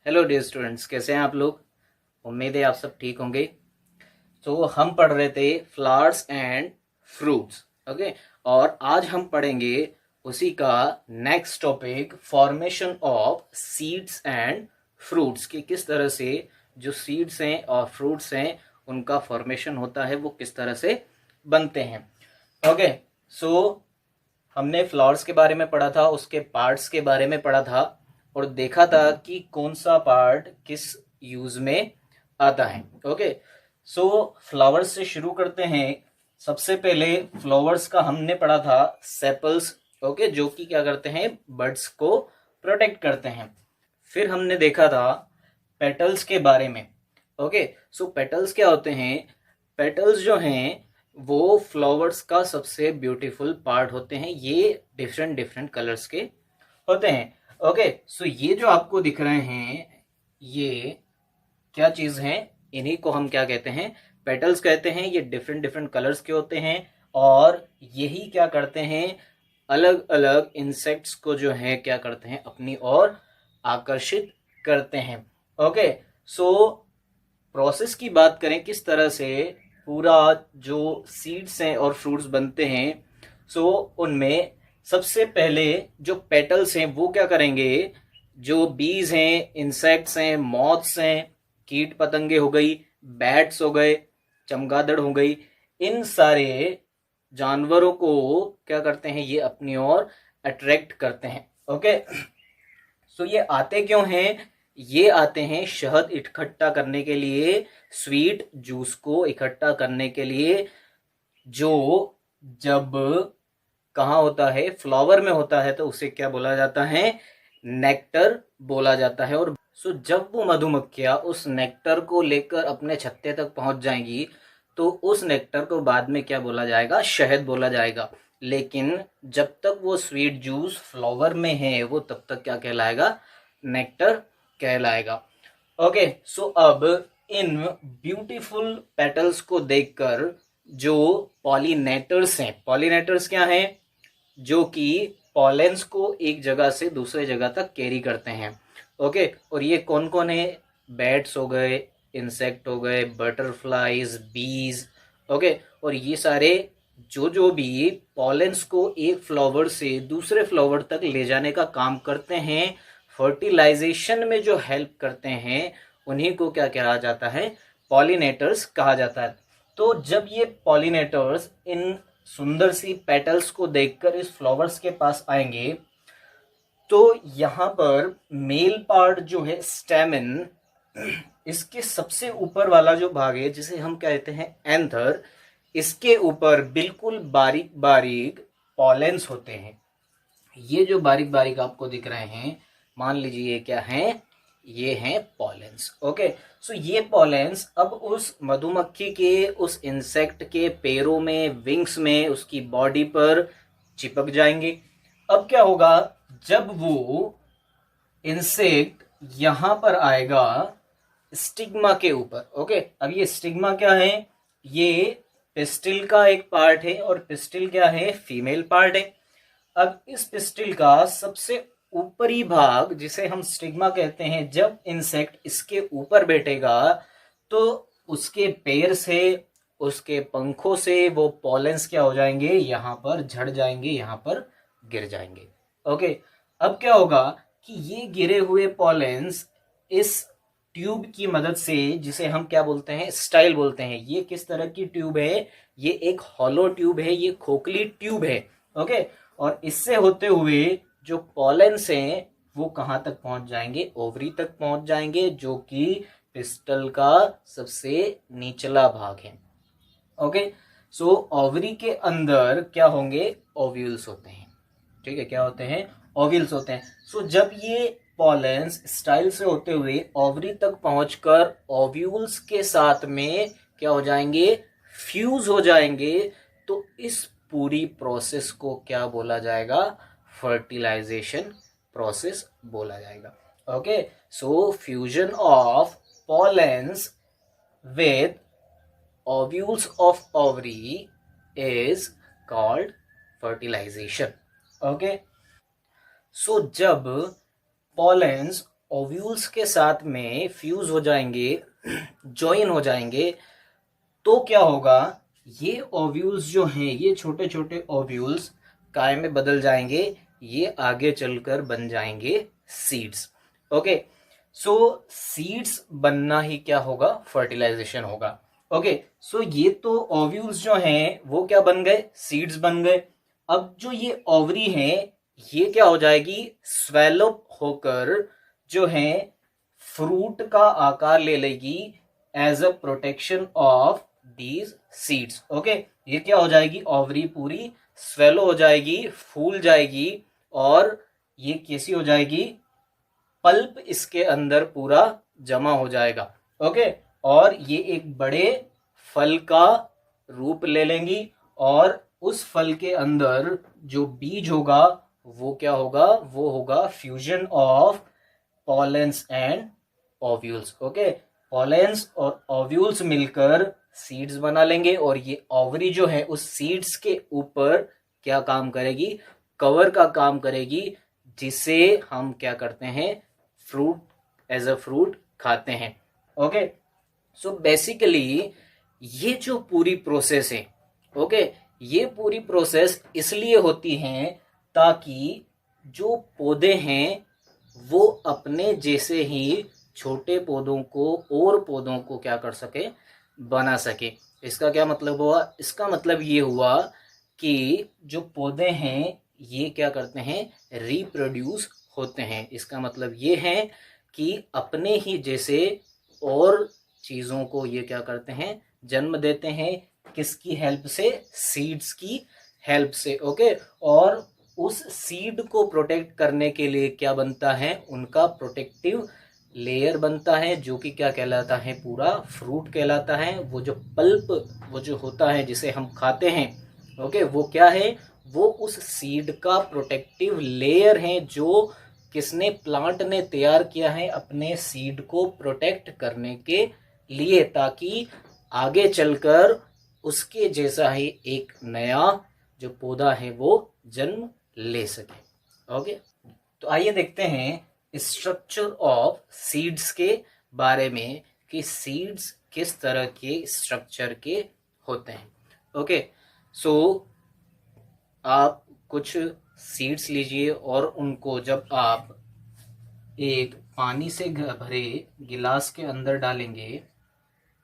Hello dear students, कैसे हैं आप लोग। उम्मीद है आप सब ठीक होंगे। तो हम पढ़ रहे थे फ्लावर्स एंड फ्रूट्स। ओके, और आज हम पढ़ेंगे उसी का next topic, formation of seeds and fruits, कि किस तरह से जो सीड्स हैं और फ्रूट्स हैं उनका फॉर्मेशन होता है, वो किस तरह से बनते हैं। ओके, सो हमने फ्लावर्स के बारे में पढ़ा था, उसके पार्ट्स के बारे में पढ़ा था और देखा था कि कौन सा पार्ट किस यूज में आता है। ओके, सो फ्लावर्स से शुरू करते हैं। सबसे पहले फ्लावर्स का हमने पढ़ा था सेपल्स। ओके, जो कि क्या करते हैं, बर्ड्स को प्रोटेक्ट करते हैं। फिर हमने देखा था पेटल्स के बारे में। ओके, सो पेटल्स क्या होते हैं। पेटल्स जो हैं वो फ्लावर्स का सबसे ब्यूटीफुल पार्ट होते हैं। ये डिफरेंट डिफरेंट कलर्स के होते हैं। ओके, सो ये जो आपको दिख रहे हैं, ये क्या चीज है, इन्हीं को हम क्या कहते हैं, पेटल्स कहते हैं। ये डिफरेंट डिफरेंट कलर्स के होते हैं और यही क्या करते हैं, अलग अलग इंसेक्ट्स को जो है क्या करते हैं, अपनी ओर आकर्षित करते हैं। ओके, सो प्रोसेस की बात करें किस तरह से पूरा जो सीड्स हैं और फ्रूट्स बनते हैं, सो उनमें सबसे पहले जो पेटल्स हैं वो क्या करेंगे, जो बीज हैं, इंसेक्ट्स हैं, मॉथ्स हैं, कीट पतंगे हो गई, बैट्स हो गए, चमगादड़ हो गई, इन सारे जानवरों को क्या करते हैं, ये अपनी ओर अट्रैक्ट करते हैं। ओके, सो ये आते क्यों हैं, ये आते हैं शहद इकट्ठा करने के लिए, स्वीट जूस को इकट्ठा करने के लिए, जो जब कहाँ होता है, फ्लावर में होता है, तो उसे क्या बोला जाता है, नेक्टर बोला जाता है। और सो जब वो मधुमक्खियां उस नेक्टर को लेकर अपने छत्ते तक पहुंच जाएंगी, तो उस नेक्टर को बाद में क्या बोला जाएगा, शहद बोला जाएगा। लेकिन जब तक वो स्वीट जूस फ्लावर में है, वो तब तक क्या कहलाएगा, नेक्टर कहलाएगा। ओके, सो अब इन ब्यूटीफुल पेटल्स को देखकर जो पॉलिनेटर्स हैं, पॉलिनेटर्स क्या हैं, जो कि पॉलेंस को एक जगह से दूसरे जगह तक कैरी करते हैं। ओके, और ये कौन कौन है, बैट्स हो गए, इंसेक्ट हो गए, बटरफ्लाईज, बीज। ओके, और ये सारे जो जो भी पॉलेंस को एक फ्लावर से दूसरे फ्लावर तक ले जाने का काम करते हैं, फर्टिलाइजेशन में जो हेल्प करते हैं, उन्हीं को क्या कहा जाता है, पॉलिनेटर्स कहा जाता है। तो जब ये पॉलिनेटर्स इन सुंदर सी पेटल्स को देखकर इस फ्लावर्स के पास आएंगे, तो यहाँ पर मेल पार्ट जो है, स्टेमन, इसके सबसे ऊपर वाला जो भाग है, जिसे हम कहते हैं एंथर, इसके ऊपर बिल्कुल बारीक बारीक पॉलेंस होते हैं। ये जो बारीक बारीक आपको दिख रहे हैं, मान लीजिए ये क्या हैं, ये हैं पॉलेंस। ओके, सो ये पॉलेंस अब उस मधुमक्खी के, उस इंसेक्ट के पैरों में, विंग्स में, उसकी बॉडी पर चिपक जाएंगे। अब क्या होगा, जब वो इंसेक्ट यहां पर आएगा स्टिग्मा के ऊपर। ओके, अब ये स्टिग्मा क्या है, ये पिस्टिल का एक पार्ट है, और पिस्टिल क्या है, फीमेल पार्ट है। अब इस पिस्टिल का सबसे ऊपरी भाग, जिसे हम स्टिग्मा कहते हैं, जब इंसेक्ट इसके ऊपर बैठेगा, तो उसके पैर से, उसके पंखों से वो पॉलेंस क्या हो जाएंगे, यहां पर झड़ जाएंगे, यहां पर गिर जाएंगे। ओके, अब क्या होगा कि ये गिरे हुए पॉलेंस इस ट्यूब की मदद से, जिसे हम क्या बोलते हैं, स्टाइल बोलते हैं। ये किस तरह की ट्यूब है, ये एक हॉलो ट्यूब है, ये खोखली ट्यूब है। ओके, और इससे होते हुए जो पॉलेंस हैं वो कहां तक पहुंच जाएंगे, ओवरी तक पहुंच जाएंगे, जो कि पिस्टल का सबसे निचला भाग है। ओके, सो ओवरी के अंदर क्या होंगे, ओव्यूल्स होते हैं। ठीक है, क्या होते हैं, ओव्यूल्स होते हैं। सो जब ये पॉलेंस स्टाइल से होते हुए ओवरी तक पहुंचकर ओव्यूल्स के साथ में क्या हो जाएंगे, फ्यूज हो जाएंगे, तो इस पूरी प्रोसेस को क्या बोला जाएगा, फर्टिलाइजेशन प्रोसेस बोला जाएगा। Okay, so fusion of pollens with ovules of ovary is called fertilization. Okay, so जब पॉलेंस ओव्यूल्स के साथ में फ्यूज हो जाएंगे, ज्वाइन हो जाएंगे, तो क्या होगा, ये ओव्यूल्स जो हैं, ये छोटे छोटे ओव्यूल्स काय में बदल जाएंगे, ये आगे चलकर बन जाएंगे सीड्स। ओके, सो सीड्स बनना ही क्या होगा, फर्टिलाइजेशन होगा। ओके, सो ये तो ओव्यूल्स जो हैं वो क्या बन गए, सीड्स बन गए। अब जो ये ओवरी है ये क्या हो जाएगी, स्वेलो होकर जो है फ्रूट का आकार ले लेगी as a protection of these seeds. Okay, ये क्या हो जाएगी, ओवरी पूरी स्वेलो हो जाएगी, फूल जाएगी, और ये कैसी हो जाएगी, पल्प इसके अंदर पूरा जमा हो जाएगा। ओके, और ये एक बड़े फल का रूप ले लेंगी, और उस फल के अंदर जो बीज होगा वो क्या होगा, वो होगा fusion of pollens and ovules. Okay, pollens और ओव्यूल्स मिलकर सीड्स बना लेंगे, और ये ओवरी जो है उस सीड्स के ऊपर क्या काम करेगी, कवर का काम करेगी, जिसे हम क्या करते हैं, फ्रूट, एज अ फ्रूट खाते हैं। ओके, सो बेसिकली ये जो पूरी प्रोसेस है, ओके, ये पूरी प्रोसेस इसलिए होती है ताकि जो पौधे हैं वो अपने जैसे ही छोटे पौधों को और पौधों को क्या कर सके, बना सके। इसका क्या मतलब हुआ, इसका मतलब ये हुआ कि जो पौधे हैं ये क्या करते हैं, रिप्रोड्यूस होते हैं। इसका मतलब ये है कि अपने ही जैसे और चीज़ों को ये क्या करते हैं, जन्म देते हैं, किसकी हेल्प से, सीड्स की हेल्प से। ओके, और उस सीड को प्रोटेक्ट करने के लिए क्या बनता है, उनका प्रोटेक्टिव लेयर बनता है, जो कि क्या कहलाता है, पूरा फ्रूट कहलाता है। वो जो पल्प, वो जो होता है जिसे हम खाते हैं, ओके, वो क्या है, वो उस सीड का प्रोटेक्टिव लेयर है, जो किसने, प्लांट ने तैयार किया है अपने सीड को प्रोटेक्ट करने के लिए, ताकि आगे चलकर उसके जैसा ही एक नया जो पौधा है वो जन्म ले सके। ओके, तो आइए देखते हैं स्ट्रक्चर ऑफ सीड्स के बारे में कि सीड्स किस तरह के स्ट्रक्चर के होते हैं। ओके, सो आप कुछ सीड्स लीजिए, और उनको जब आप एक पानी से भरे गिलास के अंदर डालेंगे,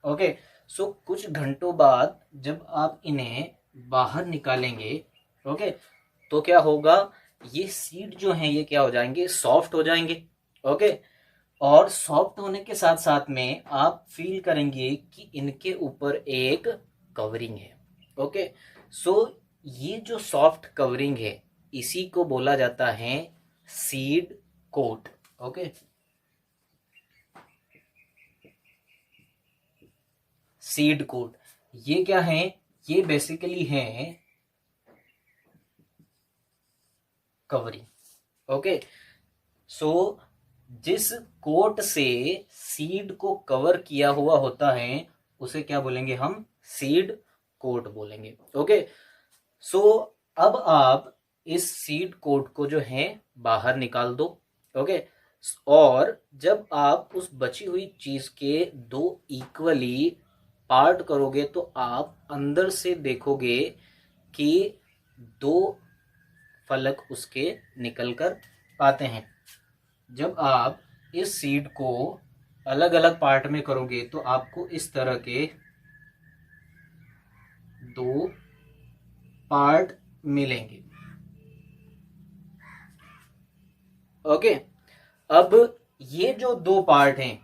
ओके, सो कुछ घंटों बाद जब आप इन्हें बाहर निकालेंगे, ओके, तो क्या होगा, ये सीड जो हैं ये क्या हो जाएंगे, सॉफ्ट हो जाएंगे। ओके, और सॉफ्ट होने के साथ साथ में आप फील करेंगे कि इनके ऊपर एक कवरिंग है। ओके, सो ये जो सॉफ्ट कवरिंग है इसी को बोला जाता है seed coat. Okay, seed coat ये क्या है, ये बेसिकली है कवरिंग। ओके, सो जिस कोट से सीड को कवर किया हुआ होता है उसे क्या बोलेंगे हम, सीड कोट बोलेंगे। ओके, सो अब आप इस सीड कोट को जो है बाहर निकाल दो। ओके, और जब आप उस बची हुई चीज के दो इक्वली पार्ट करोगे तो आप अंदर से देखोगे कि दो फलक उसके निकल कर आते हैं। जब आप इस सीड को अलग अलग पार्ट में करोगे तो आपको इस तरह के दो पार्ट मिलेंगे। ओके, अब ये जो दो पार्ट हैं,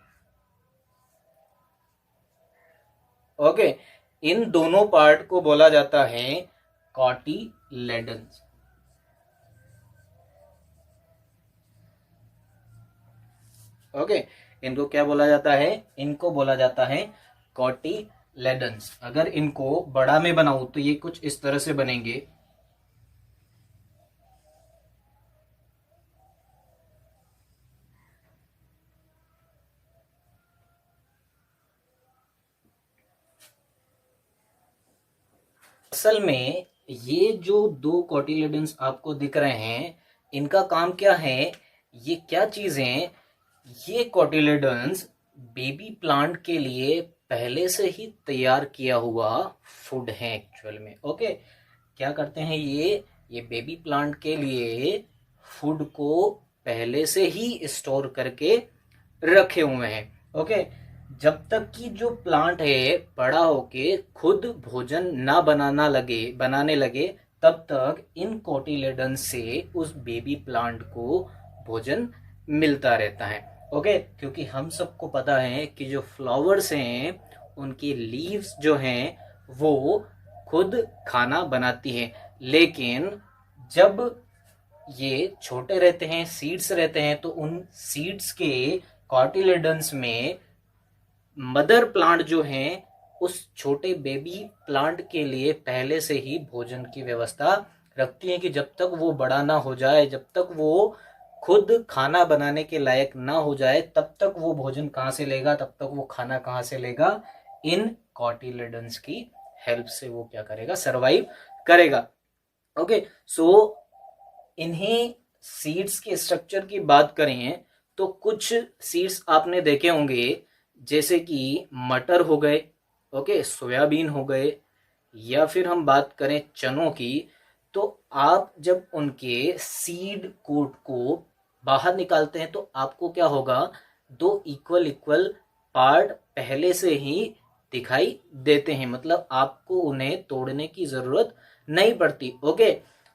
ओके, इन दोनों पार्ट को बोला जाता है कॉटिलेडन्स। ओके, इनको क्या बोला जाता है, इनको बोला जाता है कॉटिलेडन्स। अगर इनको बड़ा में बनाऊं तो ये कुछ इस तरह से बनेंगे। असल में ये जो दो कॉटिलेडन्स आपको दिख रहे हैं, इनका काम क्या है, ये क्या चीजें, ये कोटिलेडन्स बेबी प्लांट के लिए पहले से ही तैयार किया हुआ फूड है एक्चुअल में। ओके, क्या करते हैं ये बेबी प्लांट के लिए फूड को पहले से ही स्टोर करके रखे हुए हैं। ओके, जब तक कि जो प्लांट है बड़ा होके खुद भोजन ना बनाने लगे, तब तक इन कोटिलेडन से उस बेबी प्लांट को भोजन मिलता रहता है। ओके, क्योंकि हम सबको पता है कि जो फ्लावर्स हैं उनकी लीव्स जो हैं वो खुद खाना बनाती हैं, लेकिन जब ये छोटे रहते हैं, सीड्स रहते हैं, तो उन सीड्स के कॉटिलेडन्स में मदर प्लांट जो हैं उस छोटे बेबी प्लांट के लिए पहले से ही भोजन की व्यवस्था रखती हैं कि जब तक वो बड़ा ना हो जाए, जब तक वो खुद खाना बनाने के लायक ना हो जाए, तब तक वो भोजन कहाँ से लेगा, तब तक वो खाना कहाँ से लेगा, इन कॉटिलेडन्स की हेल्प से वो क्या करेगा, सरवाइव करेगा। ओके, सो इन्हीं सीड्स के स्ट्रक्चर की बात करें तो कुछ सीड्स आपने देखे होंगे, जैसे कि मटर हो गए, ओके, सोयाबीन हो गए, या फिर हम बात करें चनों की, तो आप जब उनके सीड कोट को बाहर निकालते हैं तो आपको क्या होगा, दो इक्वल इक्वल पार्ट पहले से ही दिखाई देते हैं, मतलब आपको उन्हें तोड़ने की जरूरत नहीं पड़ती। ओके,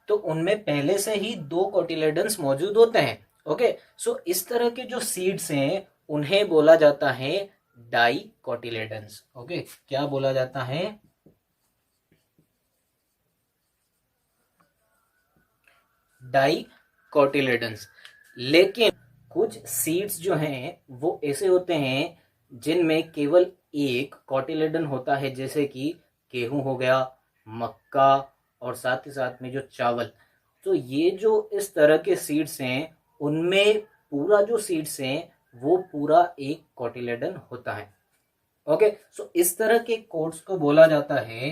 तो उनमें पहले से ही दो कोटिलेडन्स मौजूद होते हैं। ओके, सो इस तरह के जो सीड्स हैं उन्हें बोला जाता है डाई कोटिलेडन्स। ओके, क्या बोला जाता है, डाई कोटिलेडन्स। लेकिन कुछ सीड्स जो हैं वो ऐसे होते हैं जिनमें केवल एक कोटिलेडन होता है, जैसे कि गेहूं हो गया, मक्का, और साथ ही साथ में जो चावल। तो ये जो इस तरह के सीड्स हैं उनमें पूरा जो सीड्स हैं वो पूरा एक कोटिलेडन होता है। ओके, सो इस तरह के कोट्स को बोला जाता है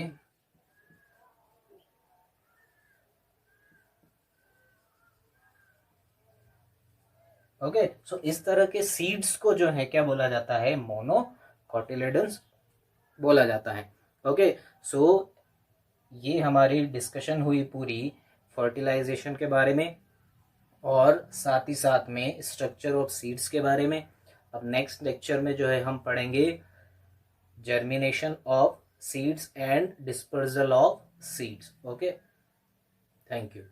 ओके, सो इस तरह के सीड्स को जो है क्या बोला जाता है, मोनोकोटिलेडन्स बोला जाता है। ओके, सो ये हमारी डिस्कशन हुई पूरी फर्टिलाइजेशन के बारे में और साथ ही साथ में स्ट्रक्चर ऑफ सीड्स के बारे में। अब नेक्स्ट लेक्चर में जो है हम पढ़ेंगे germination of seeds and dispersal of seeds. Okay, thank you.